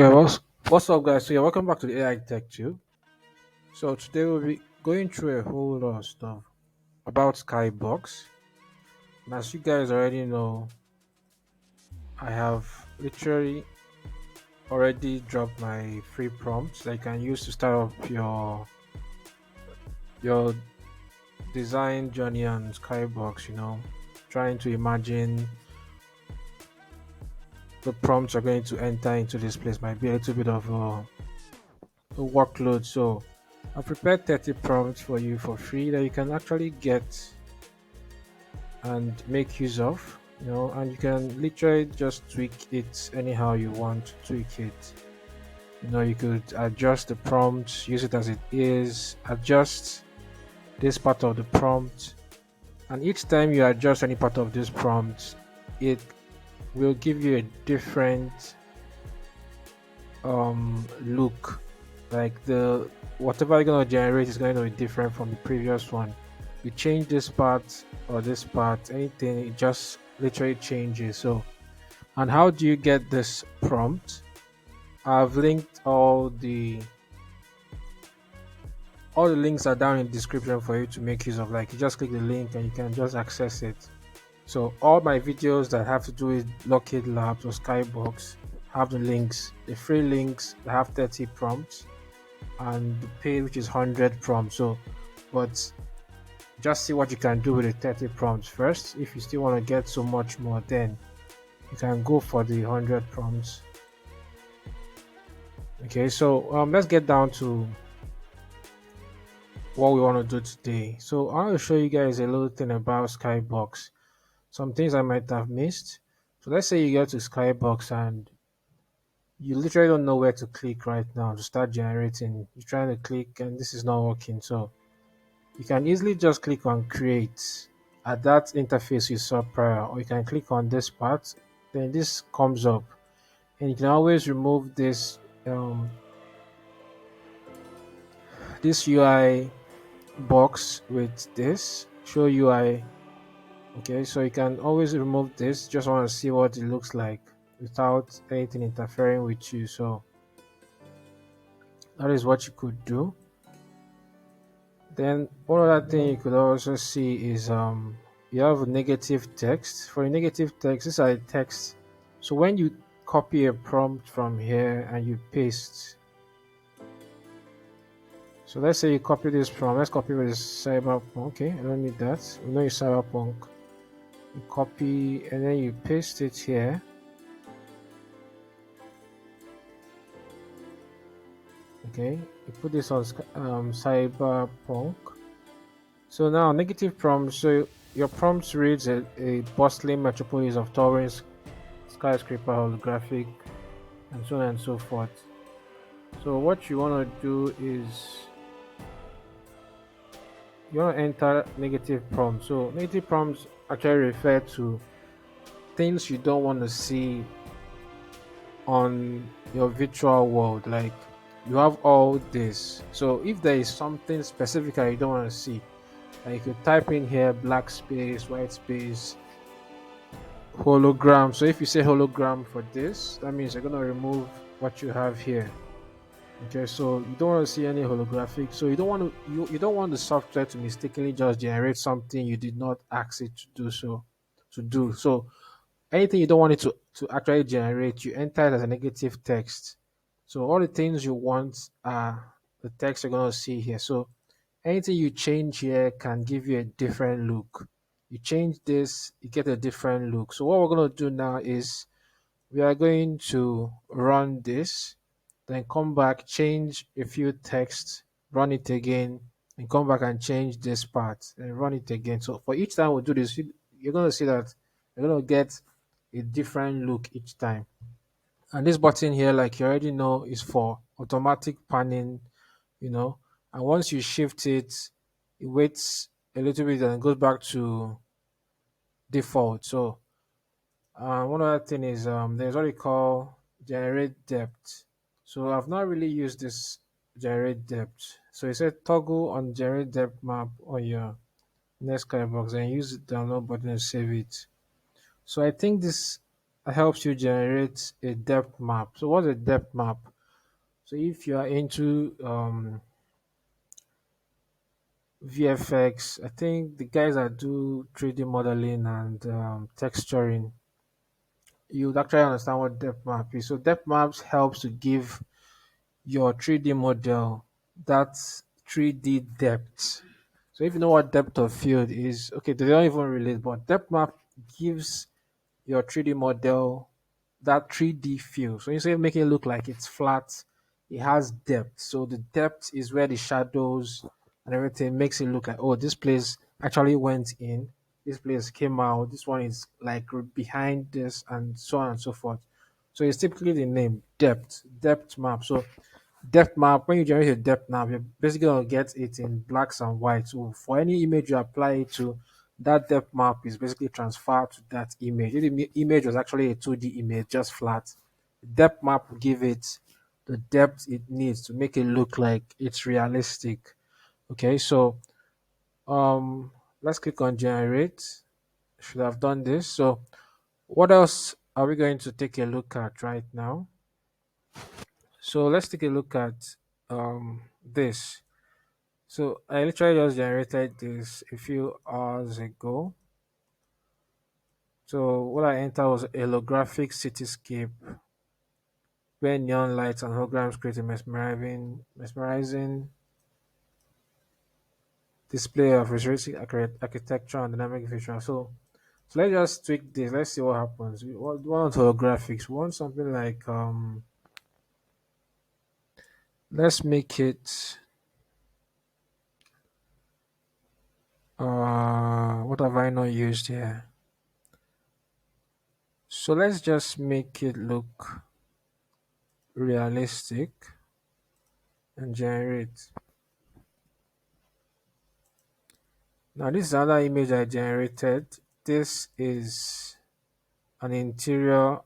Yeah, what's up, guys? So, yeah, welcome back to the AI Tech Tube. So, today we'll be going through a whole lot of stuff about Skybox. And as you guys already know, I have literally already dropped my free prompts that you can use to start up your design journey on Skybox. Trying to imagine the prompts are going to enter into this place might be a little bit of a workload. So, I prepared 30 prompts for you for free that you can actually get and make use of, and you can literally just tweak it anyhow you want to tweak it. You could adjust the prompt, use it as it is, adjust this part of the prompt, and each time you adjust any part of this prompt, it will give you a different look. Like the whatever you're gonna generate is going to be different from the previous one. You change this part or this part, anything, it just literally changes. So, and how do you get this prompt? I've linked all the links are down in the description for you to make use of. Like you just click the link and you can just access it. So all my videos that have to do with Blockade Labs or Skybox have the links, the free links that have 30 prompts and the paid which is 100 prompts. So, but just see what you can do with the 30 prompts first. If you still want to get so much more, then you can go for the 100 prompts. Okay, so let's get down to what we want to do today. So I want to show you guys a little thing about Skybox, some things I might have missed. So let's say you get to Skybox and you literally don't know where to click right now to start generating. You're trying to click and this is not working. So you can easily just click on create at that interface you saw prior, or you can click on this part, then this comes up, and you can always remove this UI box with this show UI. Okay, so you can always remove this. Just want to see what it looks like without anything interfering with you. So that is what you could do. Then one other thing you could also see is you have a negative text. For a negative text, these are text. So when you copy a prompt from here and you paste, so let's say you copy this from, let's copy this cyberpunk. Okay, I don't need that. We know it's cyberpunk. You copy and then you paste it here. Okay, you put this on cyberpunk. So now negative prompt. So your prompt reads a bustling metropolis of towering skyscraper holographic and so on and so forth. So what you want to do is you want to enter negative prompts. So negative prompts actually refer to things you don't want to see on your virtual world. Like you have all this. So if there is something specific that you don't want to see, like you could type in here black space, white space, hologram. So if you say hologram for this, that means you're gonna remove what you have here. Okay, so you don't want to see any holographic. So you don't want the software to mistakenly just generate something you did not ask it to do. So anything you don't want it to actually generate, you enter it as a negative text. So all the things you want are the text you're gonna see here. So anything you change here can give you a different look. You change this, you get a different look. So what we're gonna do now is we are going to run this, then come back, change a few texts, run it again, and come back and change this part and run it again. So for each time we do this, you're going to see that you're going to get a different look each time. And this button here, like you already know, is for automatic panning, you know. And once you shift it, it waits a little bit and goes back to default. So one other thing is there's what we call generate depth. So I've not really used this generate depth. So it said toggle on generate depth map on your next Skybox and use the download button to save it. So I think this helps you generate a depth map. So what's a depth map? So if you are into VFX, I think the guys that do 3D modeling and texturing, you would actually understand what depth map is. So depth maps helps to give your 3D model that 3D depth. So if you know what depth of field is, okay, they don't even relate, but depth map gives your 3D model that 3D feel. So instead of making it look like it's flat, it has depth. So the depth is where the shadows and everything makes it look like, oh, this place actually went in, this place came out, this one is like behind this, and so on and so forth. So it's typically the name depth map. So depth map, when you generate a depth map, you're basically gonna get it in blacks and whites. So for any image you apply it to, that depth map is basically transferred to that image. If the image was actually a 2D image, just flat, the depth map will give it the depth it needs to make it look like it's realistic. Okay, so um let's click on generate. Should have done this. So what else are we going to take a look at right now? So let's take a look at this. So I literally just generated this a few hours ago. So what I entered was a holographic cityscape where neon lights and holograms create a mesmerizing display of futuristic architecture and dynamic visual. So let's just tweak this. Let's see what happens. We want holographics. We want something like let's make it what have I not used here? So let's just make it look realistic and generate. Now this is another image I generated. This is an interior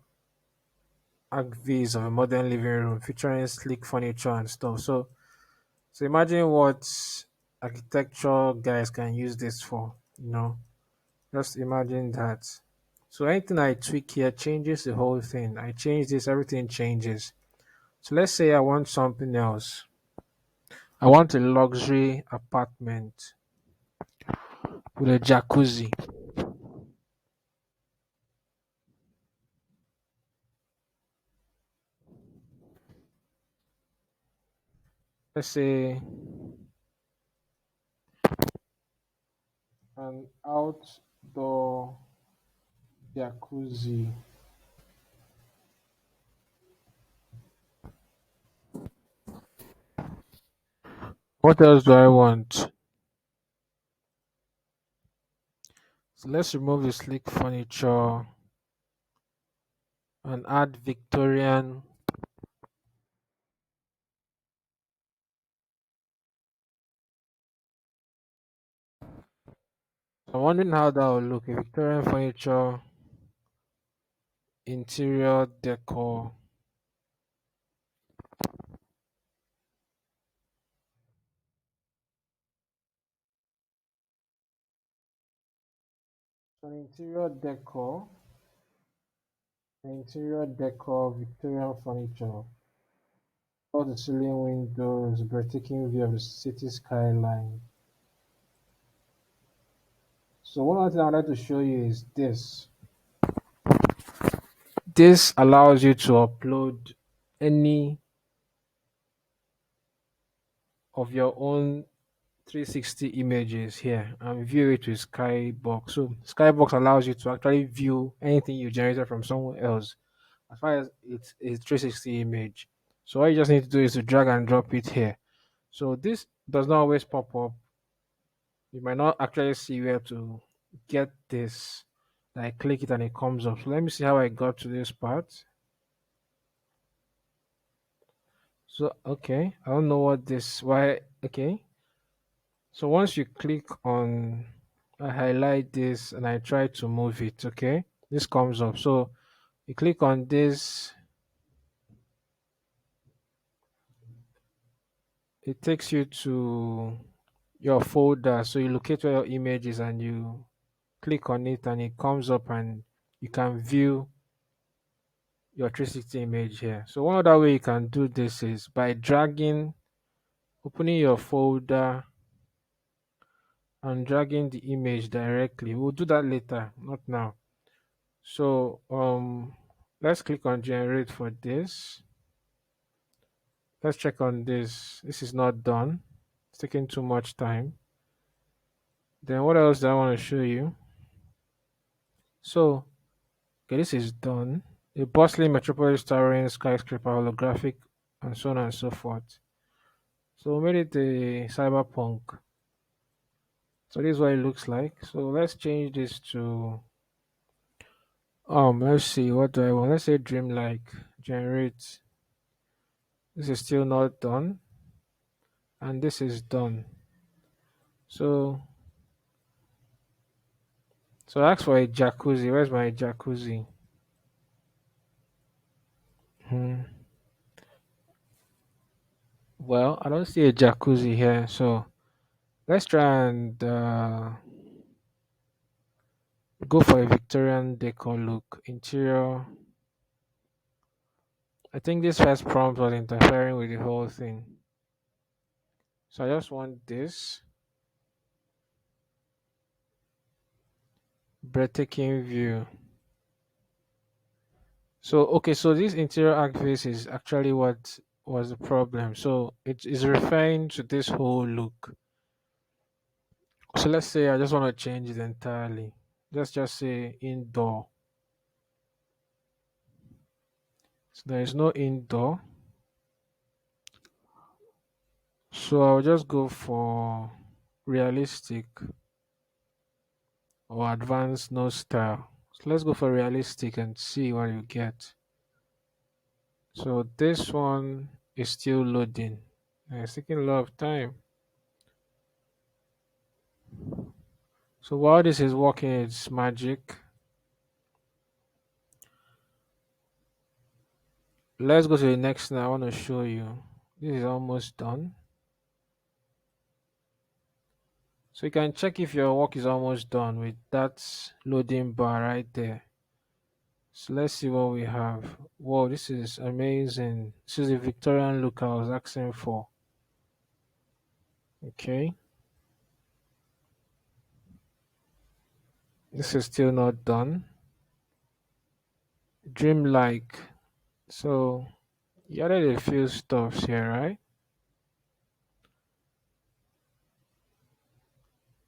vids of a modern living room featuring sleek furniture and stuff. So imagine what architecture guys can use this for, you know. Just imagine that. So anything I tweak here changes the whole thing. I change this, everything changes. So let's say I want something else. I want a luxury apartment with a jacuzzi. Let's say an outdoor jacuzzi. What else do I want? So let's remove the sleek furniture and add Victorian. I'm wondering how that will look. A Victorian furniture, interior decor. So interior decor, Victorian furniture. All the ceiling windows, breathtaking view of the city skyline. So one other thing I'd like to show you is this. This allows you to upload any of your own 360 images here and view it with Skybox. So Skybox allows you to actually view anything you generated from someone else as far as it's a 360 image. So all you just need to do is to drag and drop it here. So this does not always pop up. You might not actually see where to get this. I click it and it comes up. So let me see how I got to this part. So okay, I don't know what this why okay. So once you click on I highlight this and I try to move it, okay? This comes up. So you click on this, it takes you to your folder. So you locate where your image is and you click on it and it comes up and you can view your 360 image here. So one other way you can do this is by dragging, opening your folder and dragging the image directly. We'll do that later, not now. So let's click on generate for this. Let's check on this. This is not done. It's taking too much time. Then what else do I want to show you? So okay, this is done. A bustling metropolis towering skyscraper holographic and so on and so forth. So we made it a cyberpunk. So this is what it looks like. So let's change this to let's see, what do I want? Let's say dreamlike generate. This is still not done, and this is done. So ask for a jacuzzi. Where's my jacuzzi? Hmm. Well, I don't see a jacuzzi here, so let's try and go for a Victorian decor look. Interior. I think this first prompt was interfering with the whole thing. So I just want this breathtaking view. So okay, so this interior archface is actually what was the problem. So it is referring to this whole look. So let's say I just want to change it entirely. Let's just say indoor. So there is no indoor. So I'll just go for realistic or advanced no style. So let's go for realistic and see what you get. So this one is still loading. And it's taking a lot of time. So while this is working its magic, let's go to the next thing I want to show you. This is almost done. So you can check if your work is almost done with that loading bar right there. So let's see what we have. Whoa, this is amazing. This is the Victorian look I was asking for. Okay. This is still not done. Dreamlike. So you added a few stuffs here, right?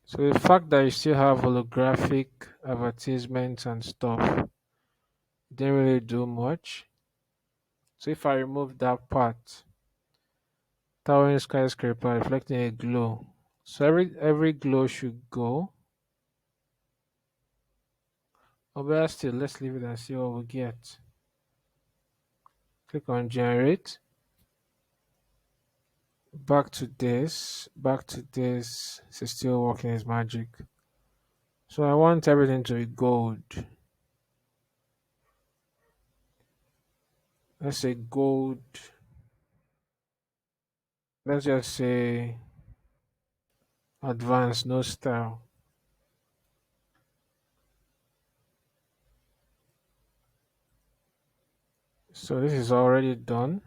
So the fact that you still have holographic advertisements and stuff didn't really do much. So if I remove that part, towering skyscraper reflecting a glow. So every glow should go. Or better still, let's leave it and see what we get. Click on generate. Back to this. It's still working its magic. So I want everything to be gold. Let's say gold. Let's just say advanced, no style. So this is already done.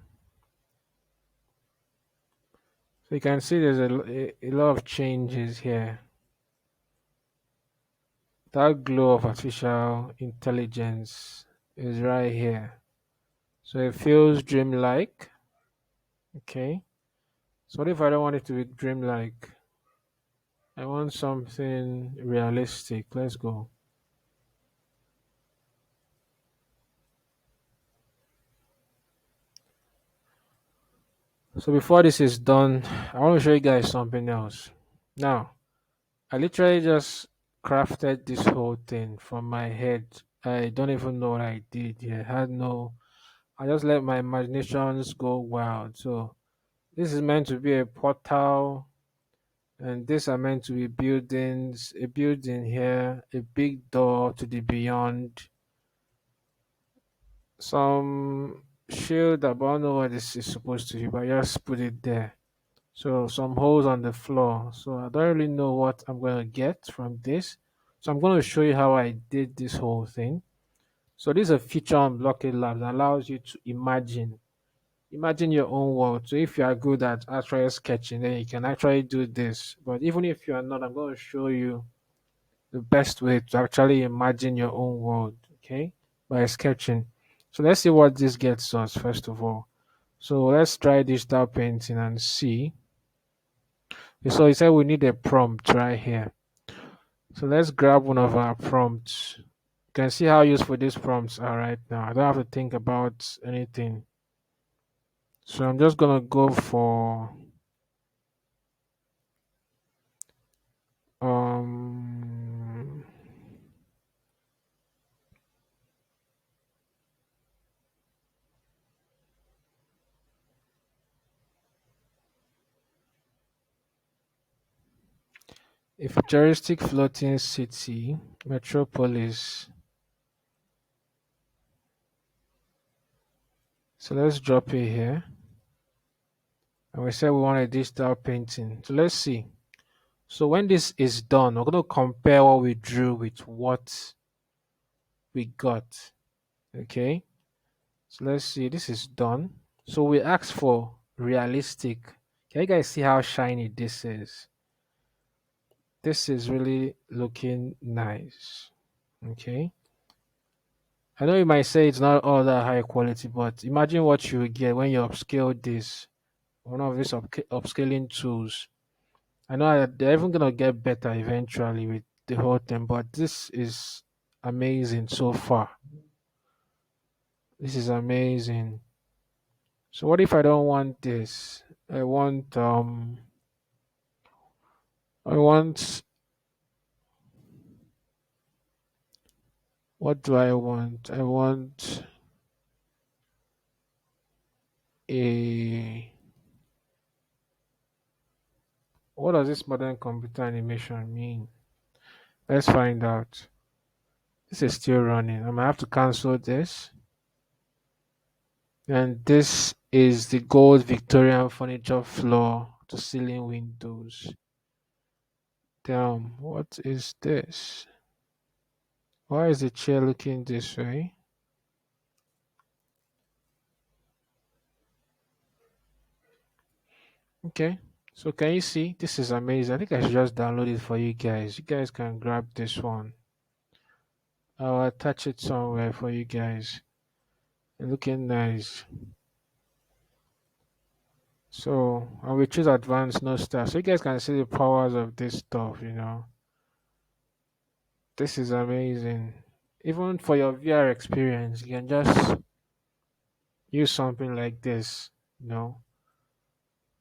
So you can see there's a lot of changes here. That glow of artificial intelligence is right here. So it feels dreamlike. Okay. So what if I don't want it to be dreamlike? I want something realistic. Let's go. So before this is done, I want to show you guys something else. Now, I literally just crafted this whole thing from my head. I don't even know what I did here. I had no, I just let my imaginations go wild. So this is meant to be a portal, and these are meant to be buildings. A building here, a big door to the beyond, some shield. I don't know what this is supposed to be, but I just put it there. So some holes on the floor. So I don't really know what I'm gonna get from this. So I'm gonna show you how I did this whole thing. So this is a feature on Blockade Labs that allows you to imagine your own world. So if you are good at actually sketching, then you can actually do this. But even if you are not, I'm going to show you the best way to actually imagine your own world, okay, by sketching. So let's see what this gets us first of all. So let's try digital painting and see. So he said we need a prompt right here. So let's grab one of our prompts. You can see how useful these prompts are right now. I don't have to think about anything. So I'm just gonna go for um a futuristic floating city metropolis. So let's drop it here. And we said we want a digital painting. So let's see. So when this is done, we're going to compare what we drew with what we got. Okay. So let's see. This is done. So we asked for realistic. Can you guys see how shiny this is? This is really looking nice. Okay. I know you might say it's not all that high quality, but imagine what you will get when you upscale this. One of these upscaling tools. I know they're even gonna get better eventually with the whole thing, but this is amazing so far. This is amazing. So what if I don't want this? I want what do I want? I want a what does this modern computer animation mean? Let's find out. This is still running. I'm gonna have to cancel this. And this is the gold Victorian furniture floor to ceiling windows. Damn, what is this? Why is the chair looking this way? Okay, so can you see? This is amazing. I think I should just download it for you guys. You guys can grab this one. I'll attach it somewhere for you guys. Looking nice. So I will choose advanced no star. So you guys can see the powers of this stuff. This is amazing. Even for your VR experience, you can just use something like this, you know.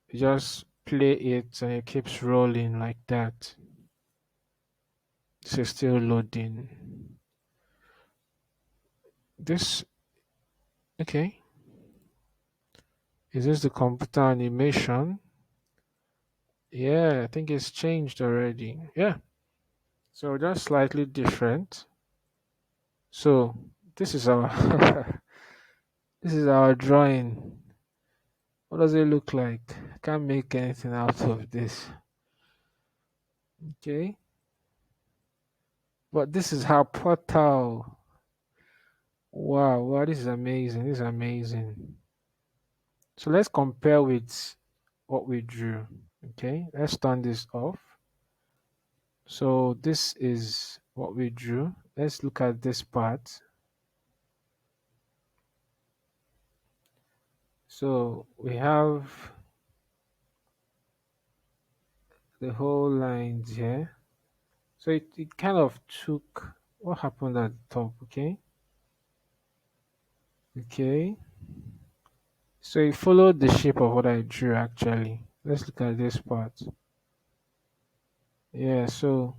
You just play it and it keeps rolling like that. This is still loading. This, okay. Is this the computer animation? Yeah, I think it's changed already. Yeah. So just slightly different. So this is our this is our drawing. What does it look like? I can't make anything out of this. Okay. But this is our portal. Wow, wow, this is amazing. This is amazing. So let's compare with what we drew. Okay, let's turn this off. So this is what we drew. Let's look at this part. So we have the whole lines here. So it kind of took what happened at the top, okay? Okay. So it followed the shape of what I drew actually. Let's look at this part. Yeah, so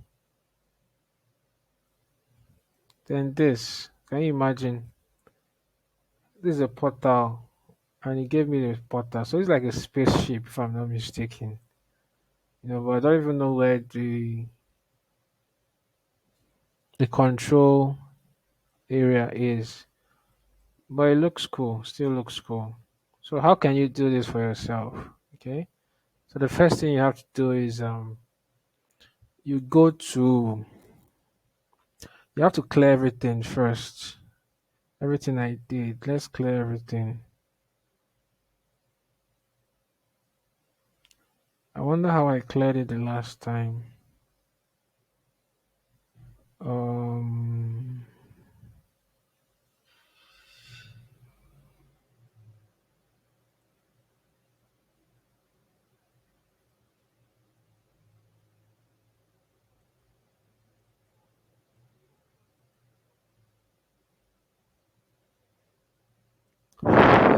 then this. Can you imagine? This is a portal and he gave me the portal. So it's like a spaceship if I'm not mistaken. But I don't even know where the control area is. But it looks cool, still looks cool. So how can you do this for yourself? Okay. So the first thing you have to do is you go to you have to clear everything first. Everything I did. Let's clear everything. I wonder how I cleared it the last time. Um,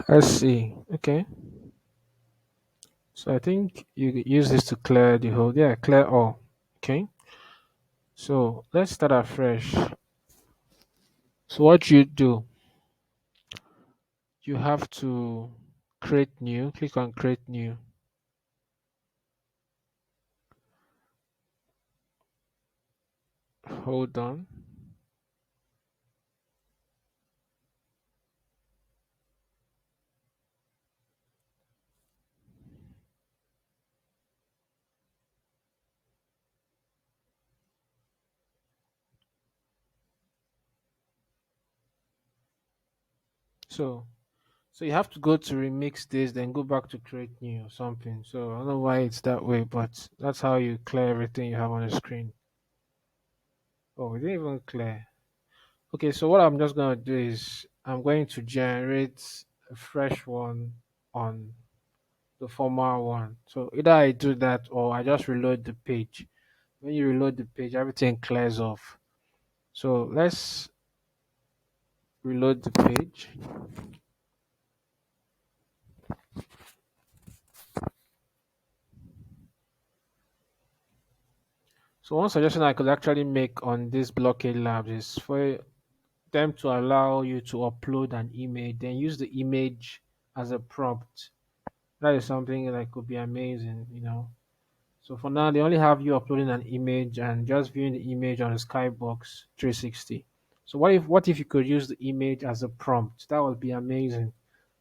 let's see. Okay. So I think you could use this to clear the whole. Yeah, clear all. Okay. So let's start afresh. So what you do, you have to create new. Click on create new. Hold on. So so you have to go to remix this, then go back to create new or something. So I don't know why it's that way, but that's how you clear everything you have on the screen. Oh, we didn't even clear. Okay, so what I'm just gonna do is I'm going to generate a fresh one on the former one. So either I do that or I just reload the page. When you reload the page, everything clears off. So let's reload the page. So one suggestion I could actually make on this blockade labs is for them to allow you to upload an image, then use the image as a prompt. That is something that could be amazing. So for now, they only have you uploading an image and just viewing the image on the Skybox 360. So what if you could use the image as a prompt? That would be amazing.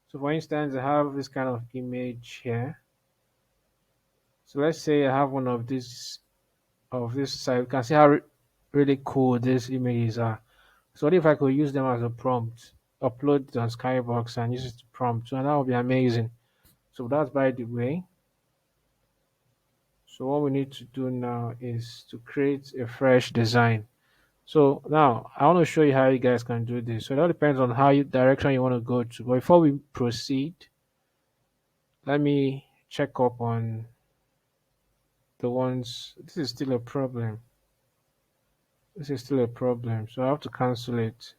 So for instance, I have this kind of image here. So let's say I have one of this side. You can see how really cool these images are. So what if I could use them as a prompt, upload it on Skybox and use it to prompt? So that would be amazing. So that's by the way. So what we need to do now is to create a fresh design. So now I want to show you how you guys can do this. So it all depends on how you direction you want to go to. But before we proceed, let me check up on the ones. This is still a problem. This is still a problem. So I have to cancel it.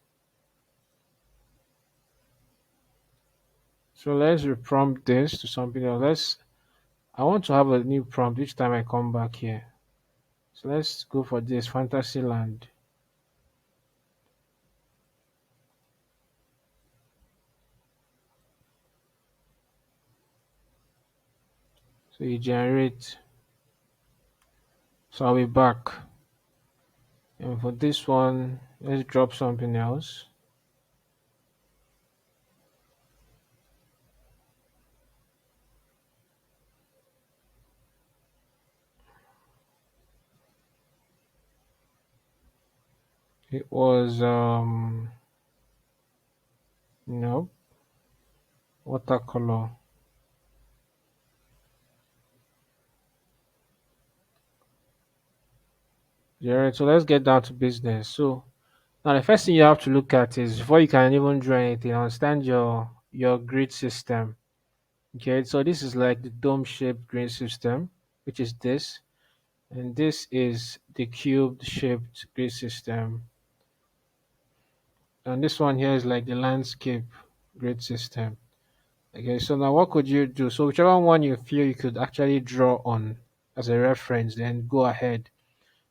So let's reprompt this to something else. I want to have a new prompt each time I come back here. So let's go for this Fantasyland. So you generate. So I'll be back. And for this one, let's drop something else. It was no watercolor. Yeah, so let's get down to business. So now the first thing you have to look at is before you can even draw anything, understand your grid system. Okay, so this is like the dome shaped grid system, which is this, and this is the cubed shaped grid system, and this one here is like the landscape grid system. Okay, so now what could you do? So whichever one you feel you could actually draw on as a reference, then go ahead.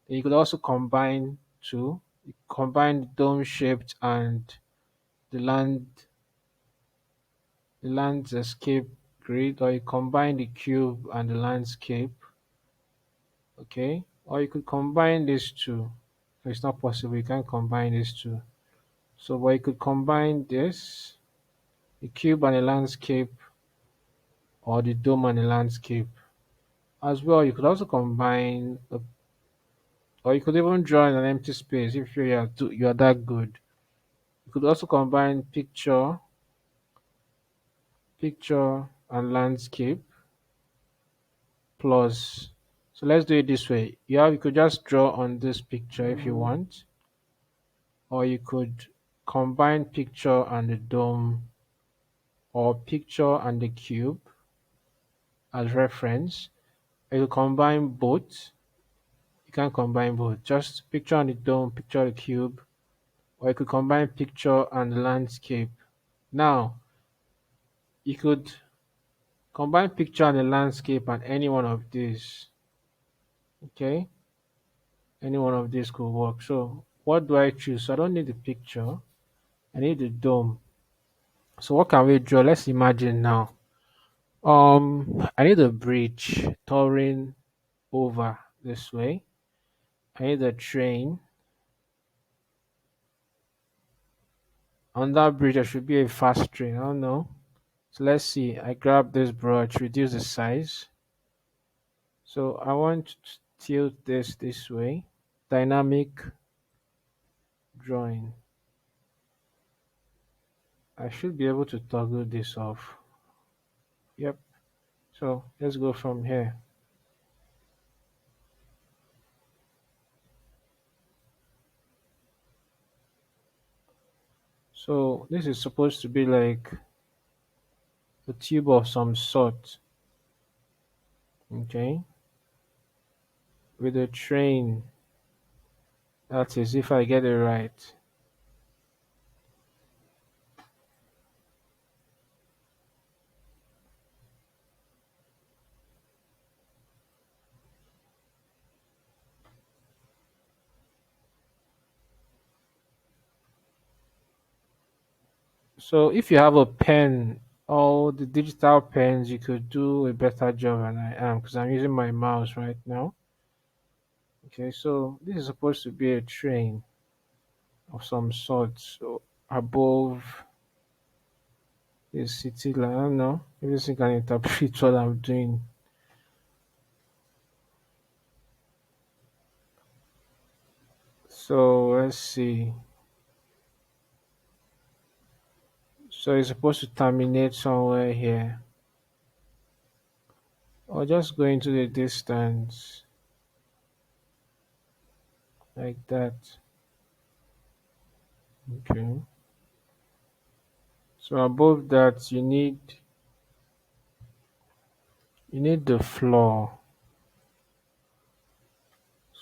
Then you could also combine two. You combine the dome shaped and the landscape grid, or you combine the cube and the landscape. Okay, or you could combine these two. It's not possible. You can't combine these two. So, but you could combine this, the cube and the landscape, or the dome and the landscape as well. You could also combine, or you could even draw in an empty space if you are that good. You could also combine picture and landscape plus. So let's do it this way. You could just draw on this picture if you want, or you could combine picture and the dome or picture and the cube as reference. You combine both. You can combine both. Just picture and the dome, picture the cube, or you could combine picture and the landscape. Now, you could combine picture and the landscape and any one of these. Okay, any one of these could work. So, what do I choose? So I don't need the picture. I need the dome. So what can we draw? Let's imagine now. I need a bridge touring over this way. I need a train. On that bridge, there should be a fast train. I don't know. So let's see. I grab this brush, reduce the size. So I want to tilt this way. Dynamic drawing. I should be able to toggle this off. Yep. So let's go from here. So this is supposed to be like a tube of some sort. Okay. With a train. That is, if I get it right. So if you have a pen, all the digital pens, you could do a better job than I am because I'm using my mouse right now. Okay, so this is supposed to be a train of some sort. So above the city line, I don't know. Everything can interpret what I'm doing. So let's see. So it's supposed to terminate somewhere here. Or just go into the distance like that. Okay. So above that you need the floor.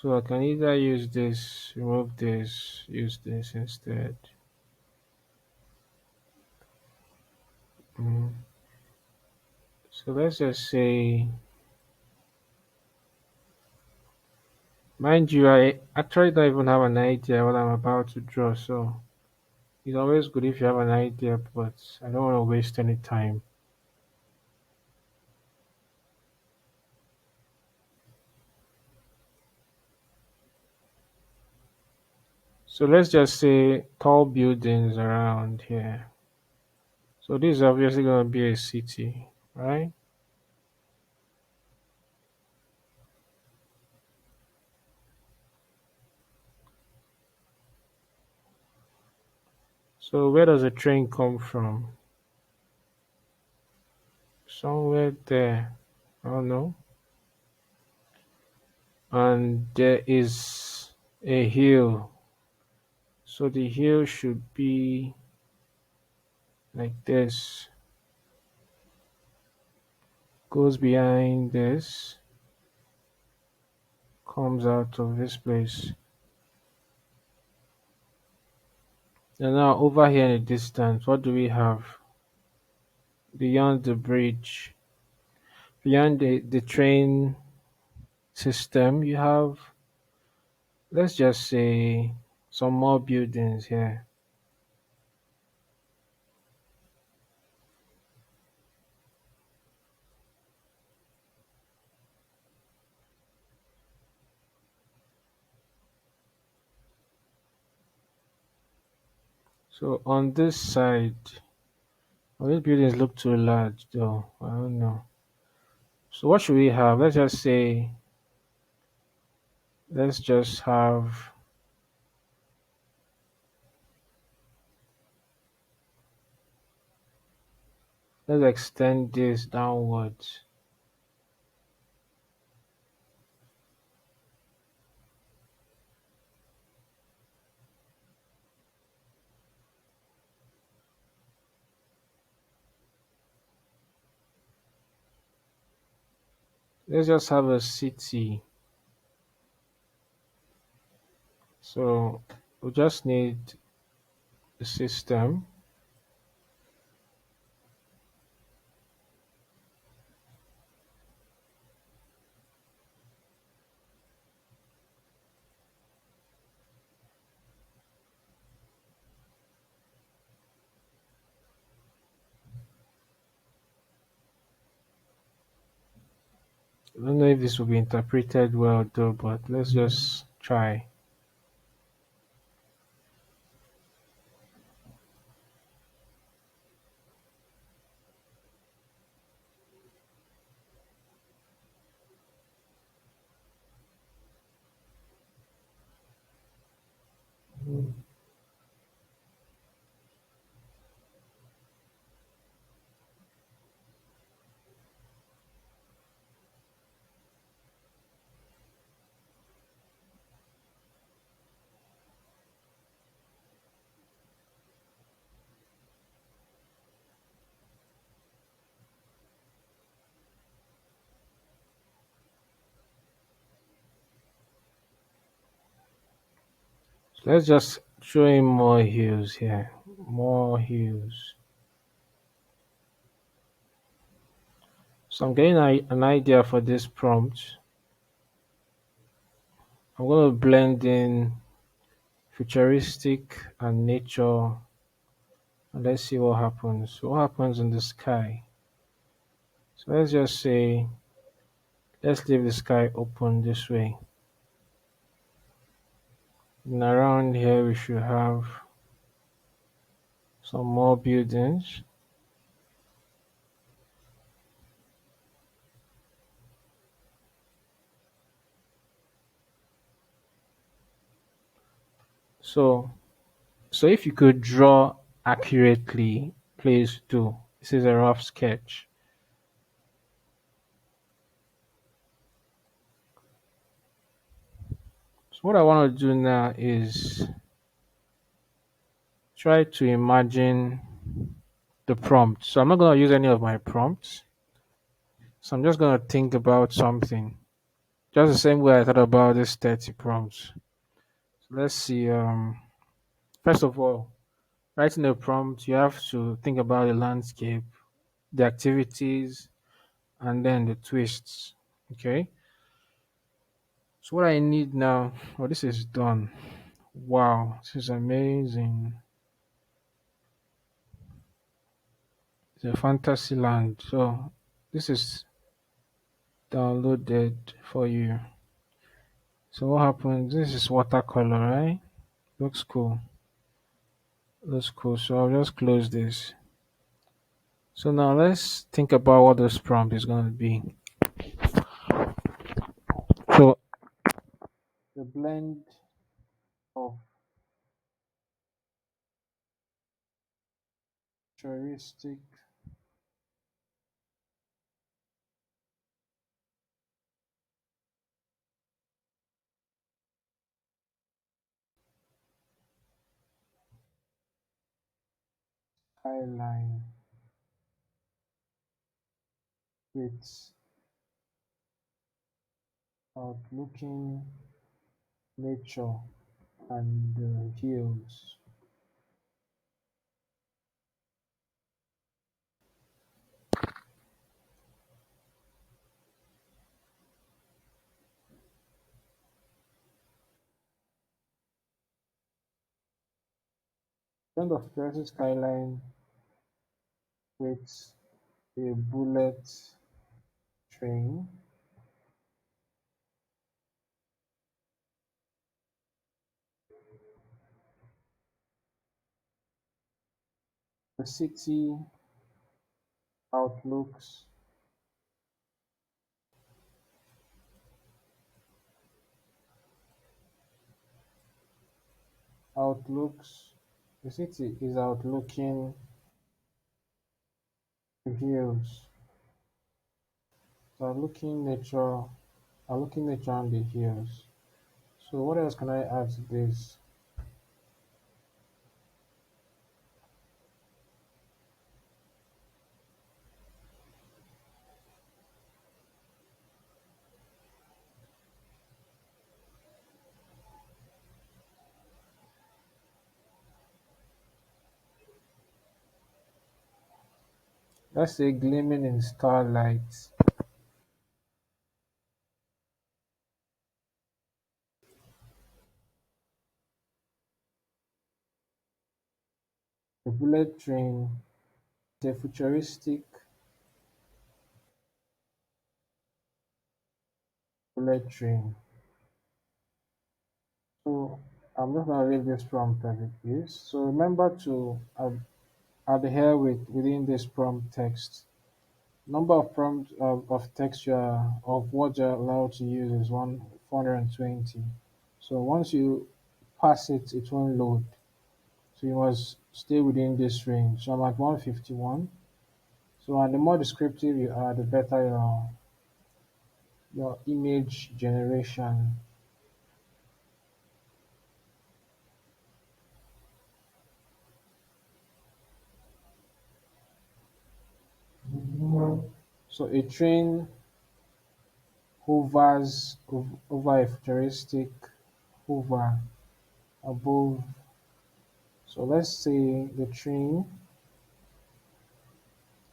So I can either use this, remove this, use this instead. Mm. So let's just say, mind you, I actually don't even have an idea what I'm about to draw. So it's always good if you have an idea, but I don't want to waste any time. So let's just say tall buildings around here. So this is obviously going to be a city, right? So where does the train come from? Somewhere there. I don't know. And there is a hill. So the hill should be like this. Goes behind this. Comes out of this place. And now over here in the distance, what do we have? Beyond the bridge. Beyond the train system, you have, let's just say, some more buildings here. So on this side, well, these buildings look too large though. I don't know. So what should we have? Let's just have Let's extend this downwards. Let's just have a city. So we just need the system. I don't know if this will be interpreted well though, but let's just try. So let's just throw in more hues here. More hues. So I'm getting an idea for this prompt. I'm going to blend in futuristic and nature, and let's see what happens. So what happens in the sky? So let's just say, let's leave the sky open this way. And around here we should have some more buildings. So so if you could draw accurately, please do. This is a rough sketch. So what I want to do now is try to imagine the prompt. So I'm not going to use any of my prompts. So I'm just going to think about something. Just the same way I thought about this 30 prompts. So let's see. First of all, writing a prompt, you have to think about the landscape, the activities, and then the twists. Okay. So what I need now, oh, this is done. Wow, this is amazing. It's a fantasy land. So this is downloaded for you. So what happens? This is watercolor, right? Looks cool. Looks cool. So I'll just close this. So now let's think about what this prompt is going to be. So the blend of futuristic skyline with outlooking nature and hills. Kind of futuristic skyline with a bullet train, the city outlooks, outlooks. The city is outlooking the hills. So I'm looking nature on the hills. So what else can I add to this? Let's say gleaming in starlight. The bullet train, the futuristic bullet train. So I'm just gonna read this prompt as it is. So remember to adhere within this prompt text. Number of prompt of text of words you're allowed to use is 420. So once you pass it, it won't load. So you must stay within this range. So I'm at 151. So and the more descriptive you are, the better your image generation. So a train hovers over a futuristic hover above. So let's say the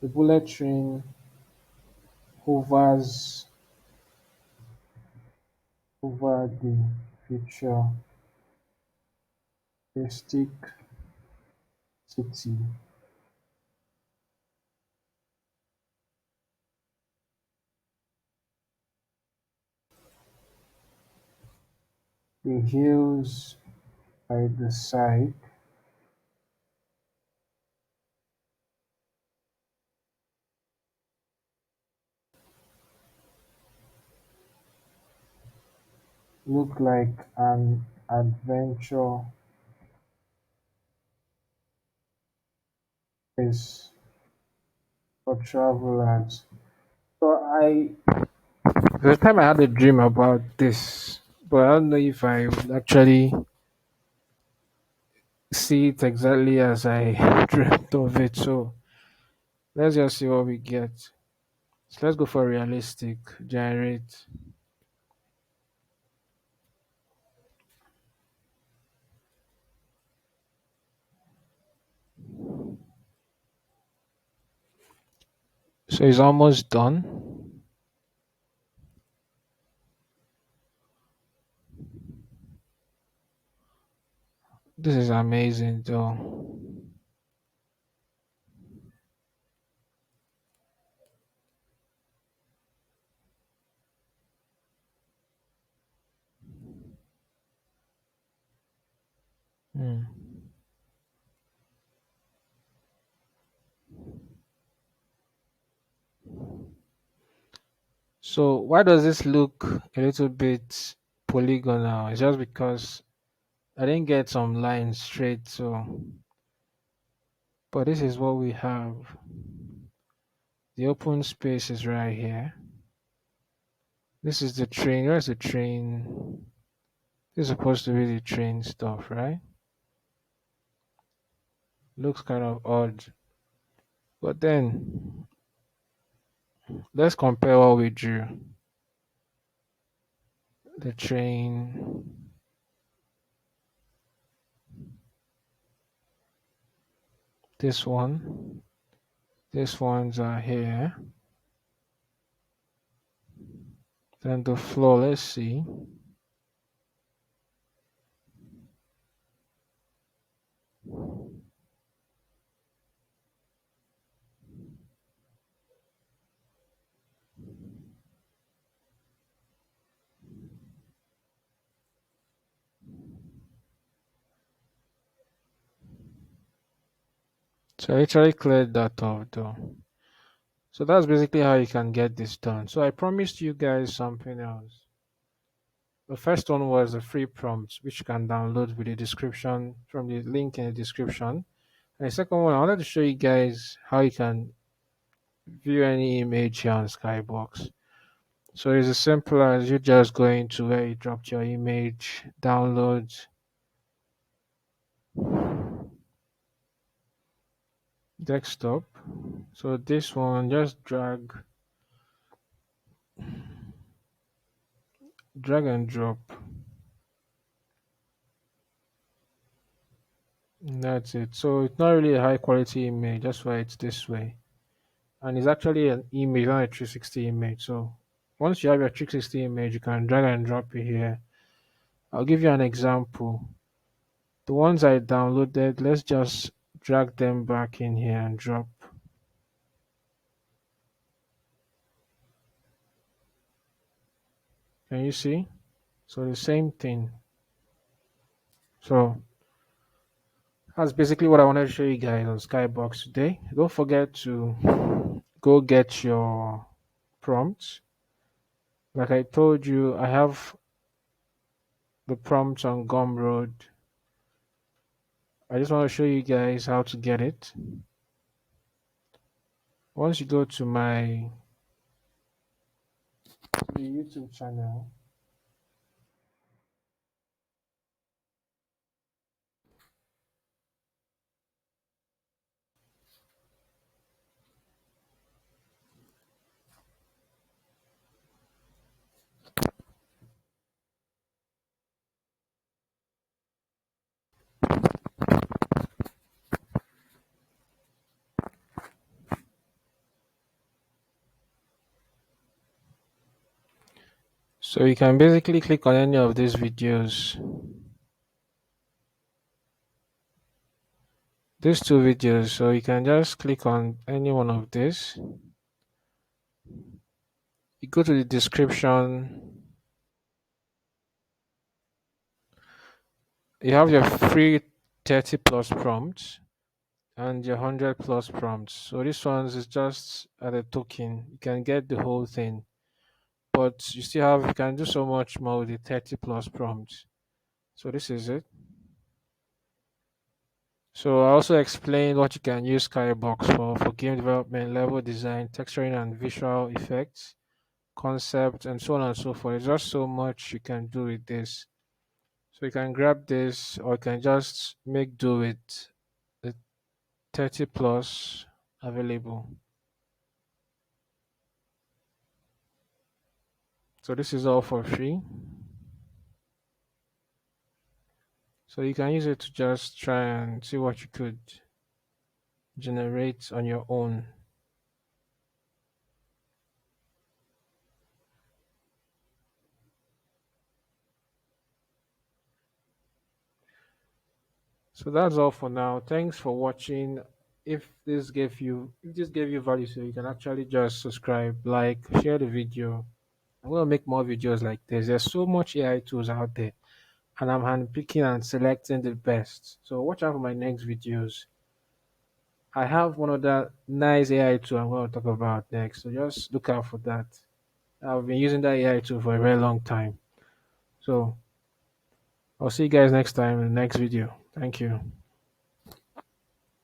bullet train hovers over the futuristic city. The hills by the side look like an adventure place for travelers. So the time I had a dream about this, but I don't know if I would actually see it exactly as I dreamt of it. So let's just see what we get. So let's go for realistic, generate. So it's almost done. This is amazing though. Hmm. So why does this look a little bit polygonal? It's just because I didn't get some lines straight. So, but this is what we have. The open space is right here. This is the train. Where's the train? This is supposed to be the train stuff, right? Looks kind of odd. But then let's compare what we drew. The train, this one, this one's are here. Then the floor, let's see. So I actually cleared that off though. So that's basically how you can get this done. So I promised you guys something else. The first one was a free prompt, which you can download with the description from the link in the description. And the second one, I wanted to show you guys how you can view any image here on Skybox. So it's as simple as you just going to where you dropped your image, download, desktop. So this one, just drag and drop. And that's it. So it's not really a high quality image. That's why it's this way. And it's actually an image, not a 360 image. So once you have your 360 image, you can drag and drop it here. I'll give you an example. The ones I downloaded, let's just drag them back in here and drop. Can you see? So the same thing. So that's basically what I wanted to show you guys on Skybox today. Don't forget to go get your prompts. Like I told you, I have the prompts on Gumroad. I just want to show you guys how to get it. Once you go to my the YouTube channel, so you can basically click on any of these videos. These two videos, so you can just click on any one of these. You go to the description. You have your free 30 plus prompts and your 100 plus prompts. So this one is just at a token. You can get the whole thing, but you can do so much more with the 30 plus prompts. So this is it. So I also explained what you can use Skybox for game development, level design, texturing and visual effects, concept, and so on and so forth. There's just so much you can do with this. So you can grab this or you can just make do with the 30 plus available. So this is all for free. So you can use it to just try and see what you could generate on your own. So that's all for now. Thanks for watching. If this gave you value, so you can actually just subscribe, like, share the video. I'm gonna make more videos like this. There's so much AI tools out there, and I'm handpicking and selecting the best. So watch out for my next videos. I have one of that nice AI tool I'm gonna talk about next. So just look out for that. I've been using that AI tool for a very long time. So I'll see you guys next time in the next video. Thank you.